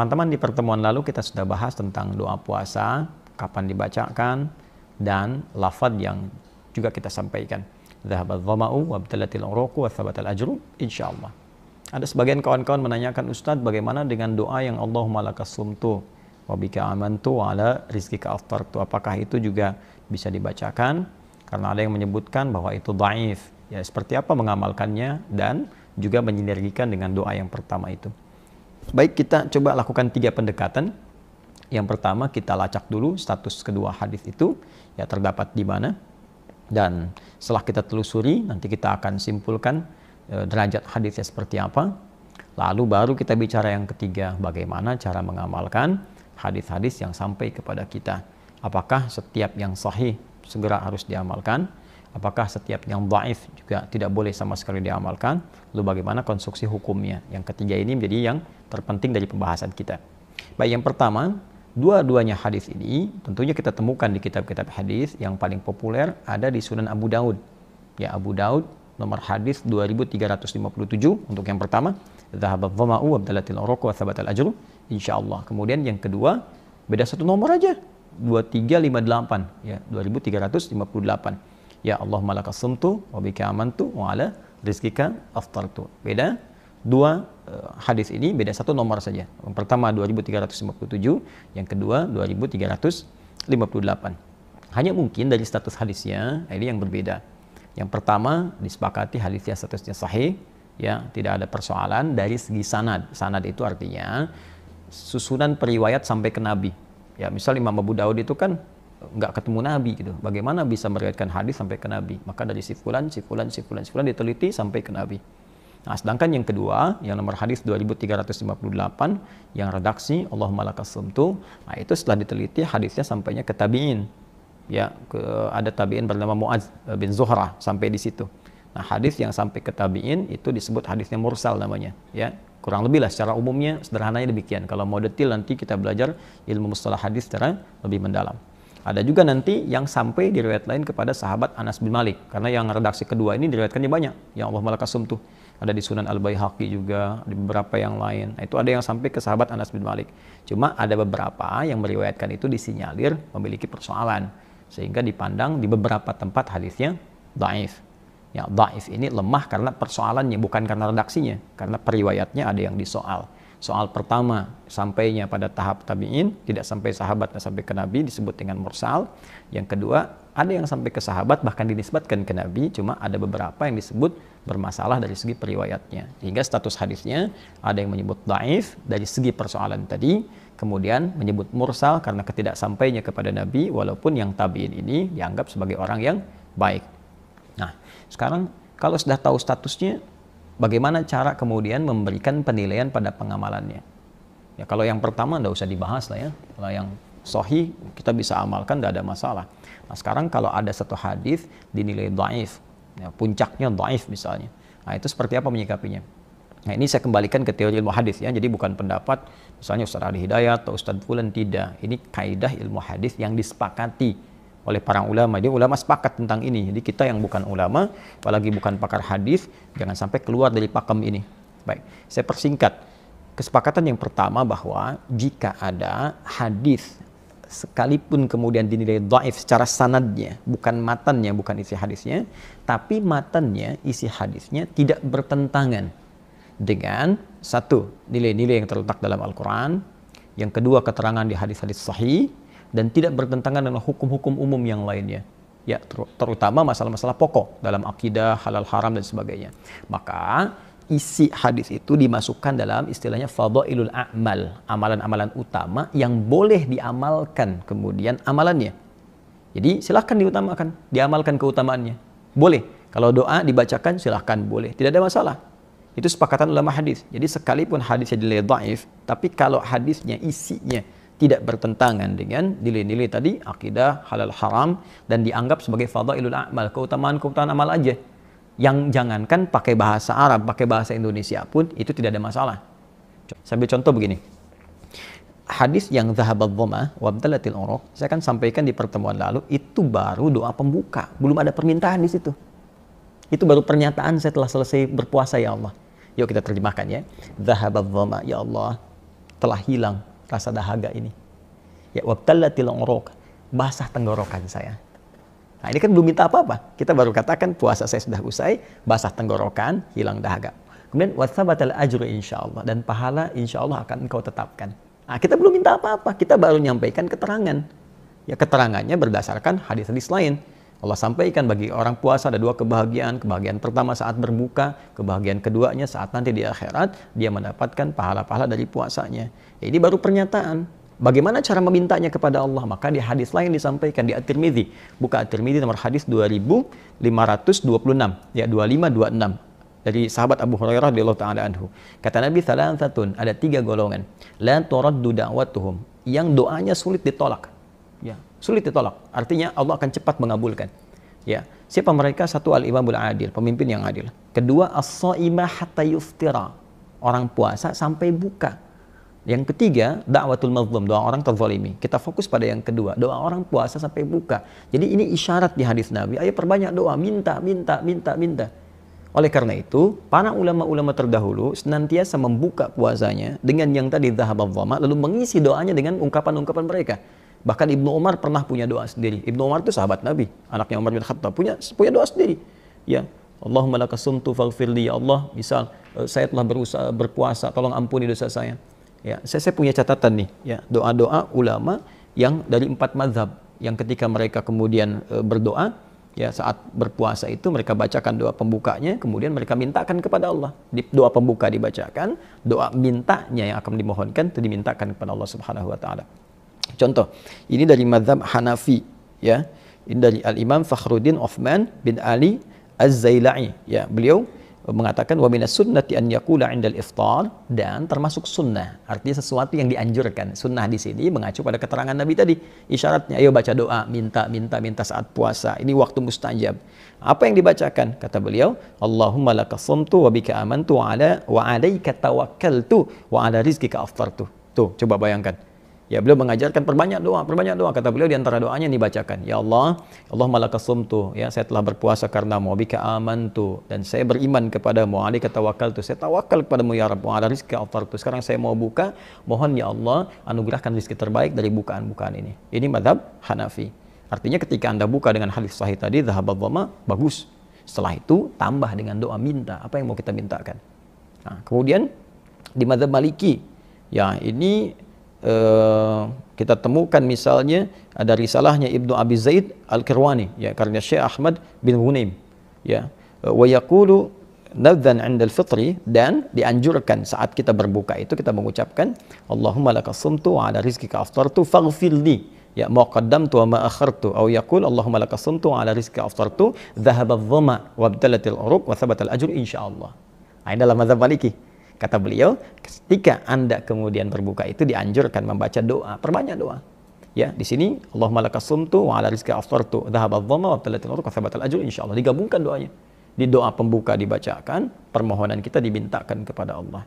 Teman-teman, di pertemuan lalu kita sudah bahas tentang doa puasa, kapan dibacakan, dan lafaz yang juga kita sampaikan. Dhahabadh dhama'u wabtalatil uruqu wa thabatal ajru insyaallah. Ada sebagian kawan-kawan menanyakan, Ustadz, bagaimana dengan doa yang Allahumma lakas sumtu wa bika amantu wa ala rizqika aftartu? Apakah itu juga bisa dibacakan? Karena ada yang menyebutkan bahwa itu dhaif. Ya, seperti apa mengamalkannya dan juga menyinergikan dengan doa yang pertama itu. Baik, kita coba lakukan 3 pendekatan. Yang pertama, kita lacak dulu status kedua hadis itu, ya, terdapat di mana. Dan setelah kita telusuri, nanti kita akan simpulkan derajat hadisnya seperti apa. Lalu baru kita bicara yang ketiga, bagaimana cara mengamalkan hadis-hadis yang sampai kepada kita. Apakah setiap yang sahih segera harus diamalkan? Apakah setiap yang dhaif juga tidak boleh sama sekali diamalkan? Lalu bagaimana konstruksi hukumnya? Yang ketiga ini menjadi yang terpenting dari pembahasan kita. Baik, yang pertama, dua-duanya hadis ini tentunya kita temukan di kitab-kitab hadis. Yang paling populer ada di Sunan Abu Daud. Ya, Abu Daud nomor hadis 2357 untuk yang pertama, dhahabadh dhama'u wabtalatil uruqu wa thabatal ajru insyaallah. Kemudian yang kedua, beda 1 nomor aja, 2358, ya, 2358. Ya Allahumma lakas sumtu wa bika amantu wa ala rizqika aftartu. Beda 2 hadis ini, beda 1 nomor saja. Yang pertama 2357, yang kedua 2358. Hanya mungkin dari status hadisnya ini yang berbeda. Yang pertama disepakati hadisnya statusnya sahih, ya, tidak ada persoalan dari segi sanad. Sanad itu artinya susunan periwayat sampai ke Nabi. Ya, misal Imam Abu Daud itu kan nggak ketemu Nabi gitu. Bagaimana bisa meriwayatkan hadis sampai ke Nabi? Maka dari si fulan diteliti sampai ke Nabi. Nah, sedangkan yang kedua, yang nomor hadis 2358, yang redaksi Allahumma lakas sumtu, nah itu setelah diteliti hadisnya sampainya ke tabi'in. Ya, ada tabi'in bernama Mu'adz bin Zuhrah sampai di situ. Nah, hadis yang sampai ke tabi'in itu disebut hadisnya mursal namanya, ya. Kurang lebih lah secara umumnya sederhananya demikian. Kalau mau detail nanti kita belajar ilmu mustalah hadis secara lebih mendalam. Ada juga nanti yang sampai di riwayat lain kepada sahabat Anas bin Malik. Karena yang redaksi kedua ini diriwayatkannya banyak. Yang Allahumma lakas sumtu. Ada di Sunan Al-Baihaqi juga, di beberapa yang lain. Nah, itu ada yang sampai ke sahabat Anas bin Malik. Cuma ada beberapa yang meriwayatkan itu disinyalir memiliki persoalan. Sehingga dipandang di beberapa tempat hadisnya dhaif. Ya, dhaif ini lemah karena persoalannya, bukan karena redaksinya. Karena periwayatnya ada yang disoal. Soal pertama, sampainya pada tahap tabi'in, tidak sampai sahabat, tidak sampai ke Nabi, disebut dengan mursal. Yang kedua, ada yang sampai ke sahabat, bahkan dinisbatkan ke Nabi, cuma ada beberapa yang disebut bermasalah dari segi periwayatnya. Sehingga status hadisnya, ada yang menyebut dhaif dari segi persoalan tadi, kemudian menyebut mursal karena ketidaksampainya kepada Nabi, walaupun yang tabi'in ini dianggap sebagai orang yang baik. Nah, sekarang kalau sudah tahu statusnya, bagaimana cara kemudian memberikan penilaian pada pengamalannya? Ya, kalau yang pertama tidak usah dibahas lah ya. Kalau yang sahih kita bisa amalkan, tidak ada masalah. Nah, sekarang kalau ada satu hadis dinilai dhaif, ya, puncaknya dhaif misalnya. Nah, itu seperti apa menyikapinya? Nah, ini saya kembalikan ke teori ilmu hadis ya. Jadi bukan pendapat misalnya Ustaz Ali Hidayat atau Ustaz Fulan, tidak. Ini kaidah ilmu hadis yang disepakati oleh para ulama. Dia ulama sepakat tentang ini. Jadi kita yang bukan ulama, apalagi bukan pakar hadis, jangan sampai keluar dari pakem ini. Baik, saya persingkat. Kesepakatan yang pertama bahwa jika ada hadis sekalipun kemudian dinilai dhaif secara sanadnya, bukan matannya, bukan isi hadisnya, tapi matannya, isi hadisnya tidak bertentangan dengan satu, nilai-nilai yang terletak dalam Al-Quran, yang kedua, keterangan di hadis-hadis sahih, dan tidak bertentangan dengan hukum-hukum umum yang lainnya. Ya, terutama masalah-masalah pokok dalam akidah, halal haram dan sebagainya. Maka isi hadis itu dimasukkan dalam istilahnya fadhailul a'mal, amalan-amalan utama yang boleh diamalkan kemudian amalannya. Jadi silahkan diutamakan, diamalkan keutamaannya. Boleh. Kalau doa dibacakan silahkan boleh, tidak ada masalah. Itu sepakatan ulama hadis. Jadi sekalipun hadisnya dinilai dhaif, tapi kalau hadisnya isinya tidak bertentangan dengan nilai-nilai tadi, akidah, halal haram, dan dianggap sebagai fadhailul a'mal, keutamaan-keutamaan amal aja. Yang jangankan pakai bahasa Arab, pakai bahasa Indonesia pun itu tidak ada masalah. Sambil contoh begini. Hadis yang dhahabadh dhama'u wabtalatil uruq, saya kan sampaikan di pertemuan lalu, itu baru doa pembuka, belum ada permintaan di situ. Itu baru pernyataan saya telah selesai berpuasa ya Allah. Yuk kita terjemahkan ya. Dhahabadh dhama'u, ya Allah, telah hilang rasa dahaga ini. Ya, wabtallatil uruq, basah tenggorokan saya. Nah, ini kan belum minta apa-apa. Kita baru katakan puasa saya sudah usai, basah tenggorokan, hilang dahaga. Kemudian watsabatal ajru insyaallah, dan pahala insyaallah akan engkau tetapkan. Nah, kita belum minta apa-apa, kita baru menyampaikan keterangan. Ya, keterangannya berdasarkan hadis-hadis lain. Allah sampaikan bagi orang puasa ada dua kebahagiaan. Kebahagiaan pertama saat berbuka, kebahagiaan keduanya saat nanti di akhirat dia mendapatkan pahala-pahala dari puasanya. Ya, ini baru pernyataan. Bagaimana cara memintanya kepada Allah? Maka di hadis lain disampaikan di At-Tirmidzi. Buka At-Tirmidzi nomor hadis 2526, ya 2526. Dari sahabat Abu Hurairah radhiyallahu taala anhu. Kata Nabi thalathatun, ada 3 golongan. La turaddu da'watuhum, yang doanya sulit ditolak. Ya, sulit ditolak. Artinya Allah akan cepat mengabulkan. Ya, siapa mereka? Satu, al-imamul adil, pemimpin yang adil. Kedua, as-shaimah hatta yuftira, orang puasa sampai buka. Yang ketiga, da'watul mazlum, doa orang terzalimi. Kita fokus pada yang kedua, doa orang puasa sampai buka. Jadi ini isyarat di hadis Nabi, ayo perbanyak doa, minta. Oleh karena itu, para ulama-ulama terdahulu senantiasa membuka puasanya dengan yang tadi dhahabadh dhama, lalu mengisi doanya dengan ungkapan-ungkapan mereka. Bahkan Ibnu Umar pernah punya doa sendiri. Ibnu Umar itu sahabat Nabi, anaknya Umar bin Khattab, punya doa sendiri. Ya, Allahumma laka sumtu faghfirli, ya Allah, misal saya telah berusaha berpuasa, tolong ampuni dosa saya. Ya, saya punya catatan nih, ya, doa-doa ulama yang dari 4 mazhab yang ketika mereka kemudian berdoa, ya, saat berpuasa itu mereka bacakan doa pembukanya, kemudian mereka mintakan kepada Allah. Di doa pembuka dibacakan, doa mintanya yang akan dimohonkan itu dimintakan kepada Allah Subhanahu wa taala. Contoh, ini dari mazhab Hanafi, ya. Ini dari Al-Imam Fakhruddin Uthman bin Ali Az-Zailai, ya. Beliau mengatakan wa minas sunnati an yaqula 'indal iftar, dan termasuk sunnah, artinya sesuatu yang dianjurkan. Sunnah di sini mengacu pada keterangan Nabi tadi. Isyaratnya ayo baca doa, minta saat puasa. Ini waktu mustajab. Apa yang dibacakan? Kata beliau, Allahumma laka sumtu wa bika amantu wa 'alaika tawakkaltu wa 'ala rizqika aftartu. Tuh, coba bayangkan. Ya, beliau mengajarkan perbanyak doa. Kata beliau di antara doanya dibacakan, ya Allah, Allahumma laka sumtu, ya, saya telah berpuasa karenamu, wa bika amantu, dan saya beriman kepadamu, wa 'alaika tawakkaltu, saya tawakal kepadamu ya Rabb, wa 'ala rizqika aftartu. Sekarang saya mau buka, mohon ya Allah anugerahkan rezeki terbaik dari bukaan-bukaan ini. Ini mazhab Hanafi. Artinya ketika Anda buka dengan hadis sahih tadi, dhahabadh dhama, bagus. Setelah itu tambah dengan doa minta, apa yang mau kita mintakan. Nah, kemudian di mazhab Maliki, ya, ini kita temukan misalnya ada risalahnya Ibnu Abi Zaid Al-Kirwani, ya, karena Syekh Ahmad bin Ghunaim, ya, wa yaqulu nadzan 'inda al-fitri, dan dianjurkan saat kita berbuka itu kita mengucapkan Allahumma laka sumtu wa 'ala rizqika aftartu faghfirli, ya, ma qaddamtu wa ma akhartu, atau yaqul Allahumma laka sumtu wa 'ala rizqika aftartu dhahabadh dhama wa abtalatil uruq wa thabatal ajru insyaallah. Nah, ini dalam mazhab Maliki. Kata beliau, ketika Anda kemudian berbuka itu dianjurkan membaca doa, perbanyak doa. Ya, di sini Allahumma laka sumtu wa 'ala rizqika aftartu dhahabadh dhama wa abtalatil uruq wa thabatal ajru insyaallah. Digabungkan doanya. Di doa pembuka dibacakan, permohonan kita dimintakan kepada Allah.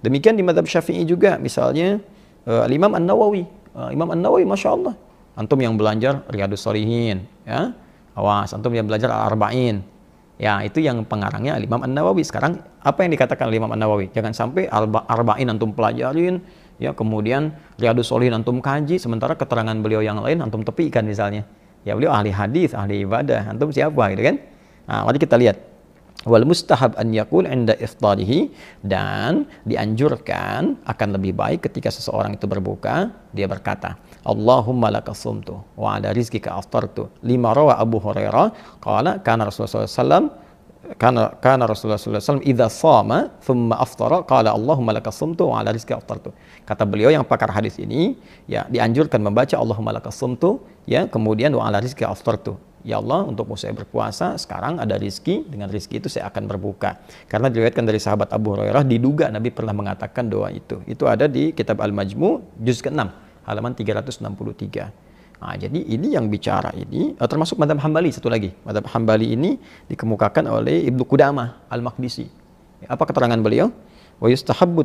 Demikian di mazhab Syafi'i juga, misalnya Imam An-Nawawi. Imam An-Nawawi, Masya Allah. Antum yang belajar Riyadhus Shalihin, ya, awas, antum yang belajar Al-Arba'in. Ya, itu yang pengarangnya Imam An-Nawawi. Sekarang apa yang dikatakan Imam An-Nawawi? Jangan sampai Arba'in antum pelajarin, ya, kemudian Riyadhus Shalihin antum kaji, sementara keterangan beliau yang lain antum tepikan misalnya. Ya, beliau ahli hadis, ahli ibadah, antum siapa gitu kan? Nah, mari kita lihat. Wal mustahab an yaqul 'inda iftarihi, dan dianjurkan akan lebih baik ketika seseorang itu berbuka dia berkata Allahumma laka sumtu wa 'ala rizqika aftartu, lima rawa Abu Hurairah qala kana Rasulullah sallallahu alaihi wasallam idza shama thumma aftara qala Allahumma laka sumtu wa 'ala rizqika aftartu. Kata beliau yang pakar hadis ini, ya, dianjurkan membaca Allahumma laka sumtu, ya, kemudian wa 'ala rizqika aftartu. Ya Allah, untukmu saya berpuasa, sekarang ada rizki, dengan rizki itu saya akan berbuka. Karena diriwayatkan dari sahabat Abu Hurairah, diduga Nabi pernah mengatakan doa itu. Itu ada di kitab Al-Majmu, juz ke-6, halaman 363. Nah, jadi ini yang bicara ini, termasuk mazhab Hambali, satu lagi. Mazhab Hambali ini dikemukakan oleh Ibnu Qudamah Al-Maqdisi. Apa keterangan beliau? Wa yustahabbu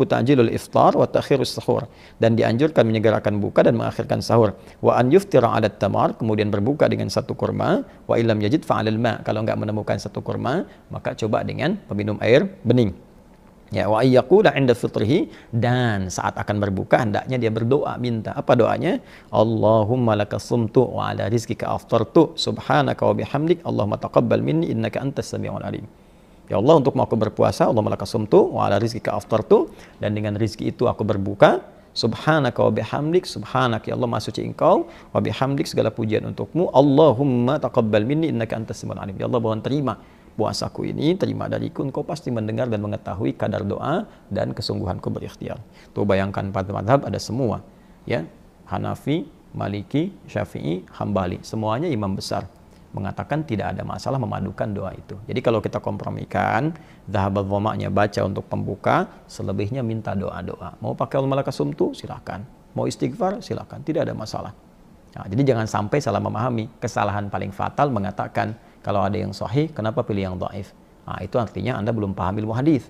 ta'jilul iftar wa ta'khirus sahur, dan dianjurkan menyegerakan buka dan mengakhirkan sahur. Wa an yuftira 'ala tamar, kemudian berbuka dengan satu kurma. Wa illam yajid fa'alal ma, kalau enggak menemukan satu kurma maka coba dengan peminum air bening. Ya, wa ayyaqula 'inda fitrihi, dan saat akan berbuka hendaknya dia berdoa, minta. Apa doanya? Allahumma lakasumtu wa ala rizqika aftartu subhanaka wa bihamdik Allahumma taqabbal minni innaka antas samiul alim. Ya Allah, untuk aku berpuasa, Allahumma lakasumtu wa ala rizqika aftartu, dan dengan rizki itu aku berbuka. Subhanaka wa bihamdik, subhanak ya Allah, maha suci Engkau, wa bihamdik, segala pujian untukmu, Allahumma taqabbal minni innaka antas samiul alim. Ya Allah, mohon terima puasaku ini, terima dariku, Engkau pasti mendengar dan mengetahui kadar doa dan kesungguhanku berikhtiar. Tuh bayangkan pada mazhab ada semua, ya, Hanafi, Maliki, Syafi'i, Hambali, semuanya imam besar mengatakan tidak ada masalah memadukan doa itu. Jadi kalau kita kompromikan, dhahabal dhama'nya baca untuk pembuka, selebihnya minta doa-doa. Mau pakai Allahumma lakasumtu, silakan. Mau istighfar, silakan. Tidak ada masalah. Nah, jadi jangan sampai salah memahami. Kesalahan paling fatal mengatakan kalau ada yang sahih, kenapa pilih yang dhaif? Nah, itu artinya Anda belum paham ilmu hadis.